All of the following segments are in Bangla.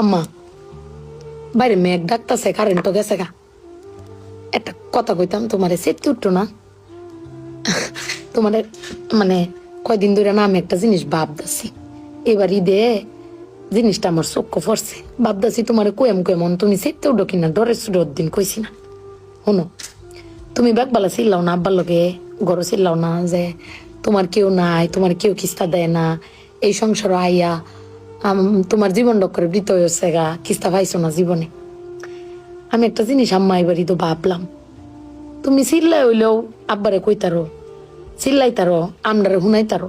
আম্মা বাইরে মেঘ ডাকতেছে, কারেন্ট তো গেছে গা। একটা কথা কইতাম, তোমার সেটতে উঠতো না? তোমার মানে কয়দিন ধরে না আমি একটা জিনিস ভাবতেছি, এবার ঈদে জিনিসটা আমার চোখ পড়ছে। ভাবতেছি তোমার কেমন তুমি সেটতে উঠো কিনা, ডরের সুডোর দিন কইছি না। শোনো, তুমি বেকবালা চিল্লাও না, আব্বার লগে গড় চিল্লাও না যে তোমার কেউ নাই, তোমার কেউ কিস্তা দেয় না, এই সংসার আইয়া তোমার জীবন ডক্করে বৃত হয়েছে গা, কিস্তা পাইছো না জীবনে। আমি একটা জিনিস আম্মা এবারই তো ভাবলাম, তুমি চিল্লাই হইলেও আব্বারে কইতারো, চিল্লাইতারো, আমরারে শুনাইতারো।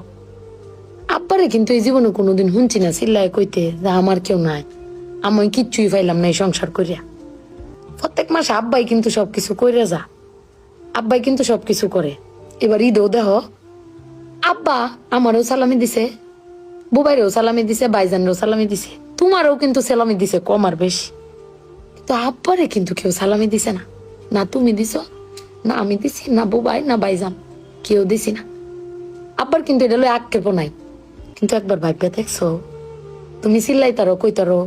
আব্বারে কিন্তু এই জীবনে কোনোদিন শুনছি না চিল্লাই কইতে যে আমার কেউ নাই, আমি কিচ্ছুই পাইলাম না এই সংসার করিয়া। প্রত্যেক মাসে আব্বাই কিন্তু সবকিছু কইরা যা, আব্বাই কিন্তু সবকিছু করে। এবার ঈদেও দেহ আব্বা আমারও সালামি দিছে, বুবাইরেও সালামি দিছে, বাইজানরেও সালামি দিছে, তোমারও কিন্তু সালামি দিছে কম আর বেশি। কিন্তু আব্বারে কিন্তু কেউ সালামি দিছে না, না তুমি দিছ, না আমি দিছি, না বুবাই, না বাইজান, কেউ দিছি না। আব্বার কিন্তু এটা লয় আক্ষেপ নাই। কিন্তু একবার ভাববে দেখছো, তুমি চিল্লাইতারো কইতারো,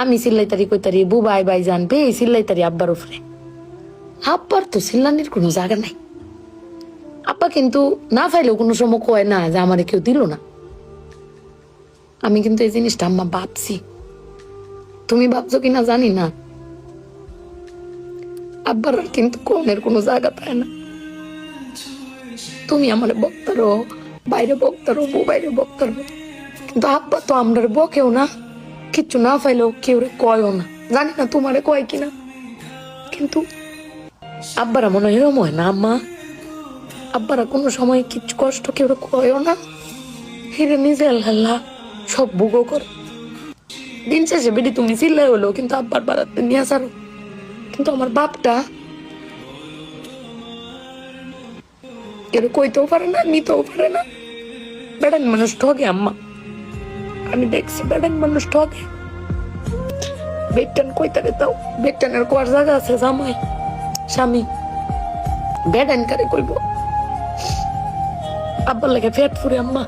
আমি চিল্লাইতারি কইতারি, বুবাই বাইজান বে চিল্লাইতারি আব্বার উপরে। আব্বার তো চিল্লানির কোনো জায়গা নাই। আব্বা কিন্তু না পাইলেও কোনো সময় কয় না যে আমারে কেউ দিল না। আমি কিন্তু এই জিনিসটা আম্মা ভাবছি, তুমি ভাবছো কিনা জানি না। আব্বার কিন্তু কনের কোনো জায়গা পায় না। তুমি আমার বক্তারো, বাইরে বক্তারো, বাইরে বক্তারো, কিন্তু আব্বা তো আমরা বকেও না, কিচ্ছু না পাইলেও কেউ কয়ও না। জানি না তোমারে কয় কিনা, কিন্তু আব্বারা মনে হয় এরম হয় না আম্মা। আব্বারা কোনো সময় কিচ্ছু কষ্ট কেউ কয়ও না, হিরে নিজে আল্লাহ সব ভোগও করে। দিন শেষে বেটি তুমি চিল্লাই হলো কিন্তু আব্বার বাড়াতে নিয়ে আসারো। কিন্তু আমার বাপটা কেউ কইতেও পারে না, নিতেও পারে না। বেড়ান মানুষ ঠকে আম্মা, আমি দেখছি বেড়ান মানুষ ঠকে। বেটান কইতারে তাও বেটানের কোয়ার জায়গা আছে, জামাই স্বামী বেড়ান কারে কইব। আব্বার লাগে ফেট ফুরে আম্মা।